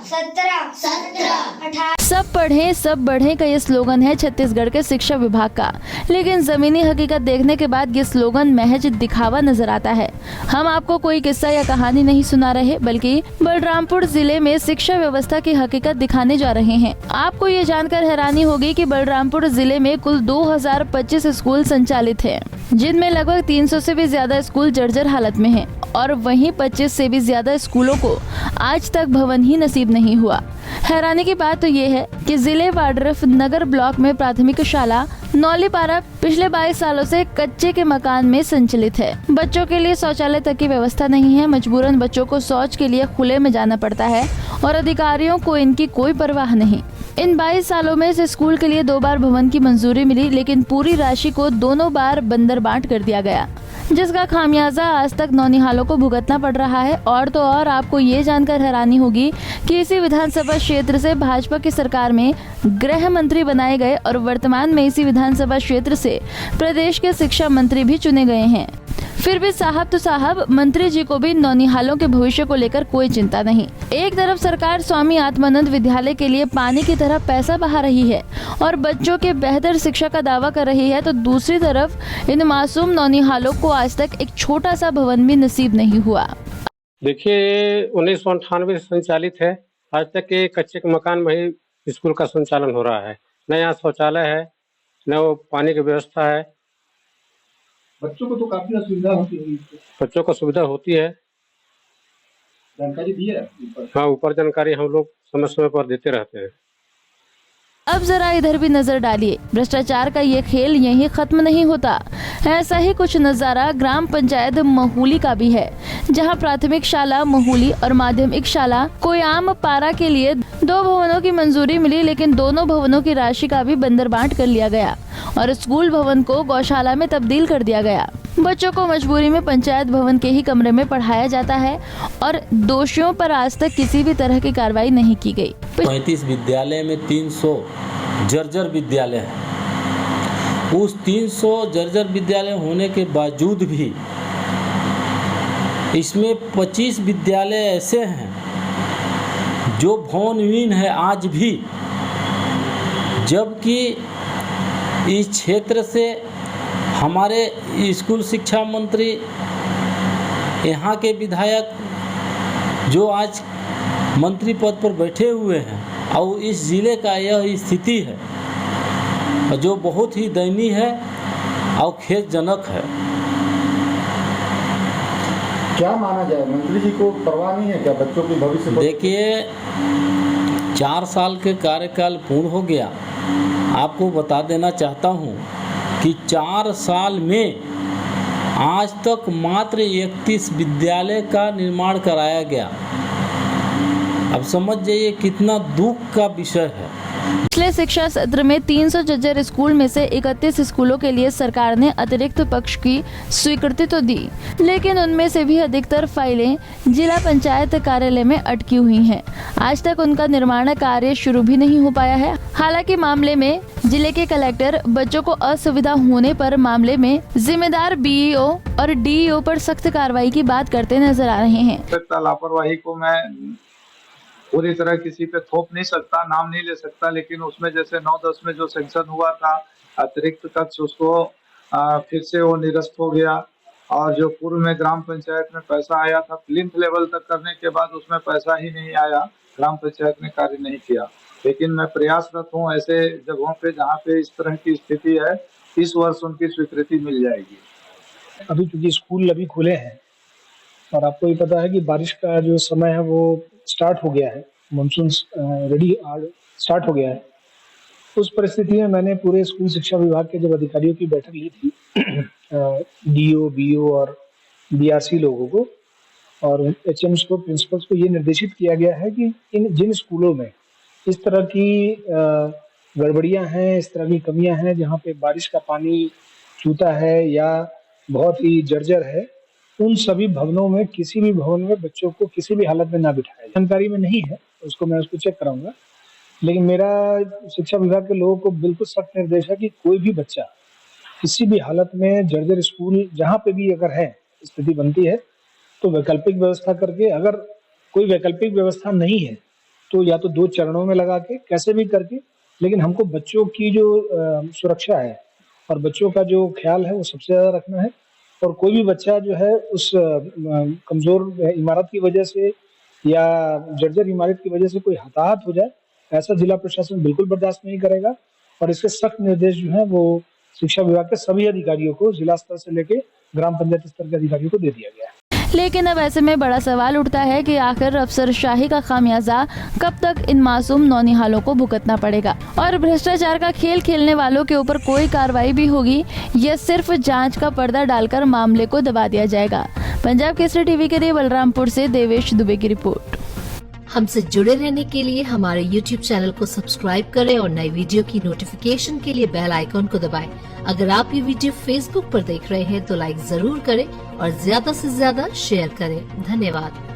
17 18। सब पढ़ें सब बढ़ें का ये स्लोगन है छत्तीसगढ़ के शिक्षा विभाग का, लेकिन जमीनी हकीकत देखने के बाद ये स्लोगन महज दिखावा नजर आता है। हम आपको कोई किस्सा या कहानी नहीं सुना रहे, बल्कि बलरामपुर जिले में शिक्षा व्यवस्था की हकीकत दिखाने जा रहे हैं। आपको ये जानकर हैरानी होगी कि बलरामपुर जिले में कुल 2025 स्कूल संचालित हैं, जिनमें लगभग 300 से भी ज्यादा स्कूल जर्जर हालत में हैं, और वहीं 25 से भी ज्यादा स्कूलों को आज तक भवन ही नसीब नहीं हुआ। हैरानी की बात तो ये है कि जिले वाड्रफ नगर ब्लॉक में प्राथमिक शाला नौलीपारा पिछले 22 सालों से कच्चे के मकान में संचालित है। बच्चों के लिए शौचालय तक की व्यवस्था नहीं है। मजबूरन बच्चों को शौच के लिए खुले में जाना पड़ता है और अधिकारियों को इनकी कोई परवाह नहीं। इन 22 सालों में इस स्कूल के लिए 2 बार भवन की मंजूरी मिली, लेकिन पूरी राशि को दोनों बार बंदरबांट कर दिया गया, जिसका खामियाजा आज तक नौनिहालों को भुगतना पड़ रहा है। और तो और आपको ये जानकर हैरानी होगी कि इसी विधानसभा क्षेत्र से भाजपा की सरकार में गृह मंत्री बनाए गए और वर्तमान में इसी विधानसभा क्षेत्र से प्रदेश के शिक्षा मंत्री भी चुने गए हैं। फिर भी साहब तो साहब, मंत्री जी को भी नौनिहालों के भविष्य को लेकर कोई चिंता नहीं। एक तरफ सरकार स्वामी आत्मानंद विद्यालय के लिए पानी की तरह पैसा बहा रही है और बच्चों के बेहतर शिक्षा का दावा कर रही है, तो दूसरी तरफ इन मासूम नौनिहालों को आज तक एक छोटा सा भवन भी नसीब नहीं हुआ। देखिए 1998 से संचालित है। आज तक के कच्चे के मकान में ही स्कूल का संचालन हो रहा है। न यहाँ शौचालय है, न वो पानी की व्यवस्था है। बच्चों को तो काफी असुविधा होती है। बच्चों को सुविधा होती है, जानकारी दी है हाँ, ऊपर जानकारी हम लोग समय समय पर देते रहते हैं। अब जरा इधर भी नजर डालिए, भ्रष्टाचार का ये खेल यहीं खत्म नहीं होता। ऐसा ही कुछ नजारा ग्राम पंचायत महूली का भी है, जहां प्राथमिक शाला महूली और माध्यमिक शाला कोयाम पारा के लिए 2 भवनों की मंजूरी मिली, लेकिन दोनों भवनों की राशि का भी बंदरबांट कर लिया गया और स्कूल भवन को गौशाला में तब्दील कर दिया गया। बच्चों को मजबूरी में पंचायत भवन के ही कमरे में पढ़ाया जाता है और दोषियों पर आज तक किसी भी तरह की कार्रवाई नहीं की गई। 35 विद्यालय में 300 जर्जर विद्यालय हैं। उस 300 जर्जर विद्यालय होने के बावजूद भी इसमें 25 विद्यालय ऐसे हैं जो भवनहीन है आज भी, जबकि इस क्षेत्र से हमारे स्कूल शिक्षा मंत्री, यहाँ के विधायक जो आज मंत्री पद पर बैठे हुए हैं, और इस ज़िले का यह स्थिति है जो बहुत ही दयनीय है और खेदजनक है। क्या माना जाए, मंत्री जी को परवाह नहीं है क्या बच्चों के भविष्य को? देखिए 4 साल के कार्यकाल पूर्ण हो गया। आपको बता देना चाहता हूँ कि 4 साल में आज तक मात्र 31 विद्यालय का निर्माण कराया गया। अब समझ जाइए कितना दुख का विषय है। पिछले शिक्षा सत्र में 300 जर्जर स्कूल में से 31 स्कूलों के लिए सरकार ने अतिरिक्त पक्ष की स्वीकृति तो दी, लेकिन उनमें से भी अधिकतर फाइलें जिला पंचायत कार्यालय में अटकी हुई हैं। आज तक उनका निर्माण कार्य शुरू भी नहीं हो पाया है। हालांकि मामले में जिले के कलेक्टर बच्चों को असुविधा होने पर मामले में जिम्मेदार बीईओ और डीईओ पर सख्त कार्रवाई की बात करते नजर आ रहे हैं। लापरवाही को मैं पूरी तरह किसी पे थोप नहीं सकता, नाम नहीं ले सकता, लेकिन उसमें जैसे 9-10 में जो सेंक्शन हुआ था अतिरिक्त कक्ष, उसको फिर से वो निरस्त हो गया। और जो पूर्व में ग्राम पंचायत में पैसा आया था प्लिंथ लेवल तक करने के बाद उसमें पैसा ही नहीं आया, ग्राम पंचायत ने कार्य नहीं किया। लेकिन मैं प्रयासरत हूँ ऐसे जगहों पे जहाँ पे इस तरह की स्थिति है, इस वर्ष उनकी स्वीकृति मिल जाएगी। अभी क्योंकि स्कूल अभी खुले हैं और आपको ही पता है कि बारिश का जो समय है वो स्टार्ट हो गया है, मानसून स्टार्ट हो गया है। उस परिस्थिति में मैंने पूरे स्कूल शिक्षा विभाग के जब अधिकारियों की बैठक ली थी डीओ, बीओ और बीआरसी लोगों को और एचएम्स को, प्रिंसिपल्स को ये निर्देशित किया गया है कि जिन स्कूलों में इस तरह की गड़बड़ियां हैं, इस तरह की कमियां हैं, जहाँ पे बारिश का पानी चूता है या बहुत ही जर्जर है, उन सभी भवनों में किसी भी भवन में बच्चों को किसी भी हालत में ना बिठाया। जानकारी में नहीं है, उसको चेक कराऊंगा, लेकिन मेरा शिक्षा विभाग के लोगों को बिल्कुल सख्त निर्देश है कि कोई भी बच्चा किसी भी हालत में जर्जर स्कूल जहाँ पे भी अगर है स्थिति बनती है तो वैकल्पिक व्यवस्था करके, अगर कोई वैकल्पिक व्यवस्था नहीं है तो या तो 2 चरणों में लगा के कैसे भी करके, लेकिन हमको बच्चों की जो सुरक्षा है और बच्चों का जो ख्याल है वो सबसे ज़्यादा रखना है। और कोई भी बच्चा जो है उस कमज़ोर इमारत की वजह से या जर्जर इमारत की वजह से कोई हताहत हो जाए, ऐसा जिला प्रशासन बिल्कुल बर्दाश्त नहीं करेगा। और इसके सख्त निर्देश जो है वो शिक्षा विभाग के सभी अधिकारियों को, जिला स्तर से लेके ग्राम पंचायत स्तर के अधिकारियों को दे दिया गया है। लेकिन अब ऐसे में बड़ा सवाल उठता है कि आखिर अफसरशाही का खामियाजा कब तक इन मासूम नौनिहालों को भुगतना पड़ेगा और भ्रष्टाचार का खेल खेलने वालों के ऊपर कोई कार्रवाई भी होगी या सिर्फ जांच का पर्दा डालकर मामले को दबा दिया जाएगा। पंजाब केसरी टीवी के लिए बलरामपुर से देवेश दुबे की रिपोर्ट। हमसे जुड़े रहने के लिए हमारे YouTube चैनल को सब्सक्राइब करें और नई वीडियो की नोटिफिकेशन के लिए बेल आइकॉन को दबाएं। अगर आप ये वीडियो Facebook पर देख रहे हैं तो लाइक जरूर करें और ज्यादा से ज्यादा शेयर करें। धन्यवाद।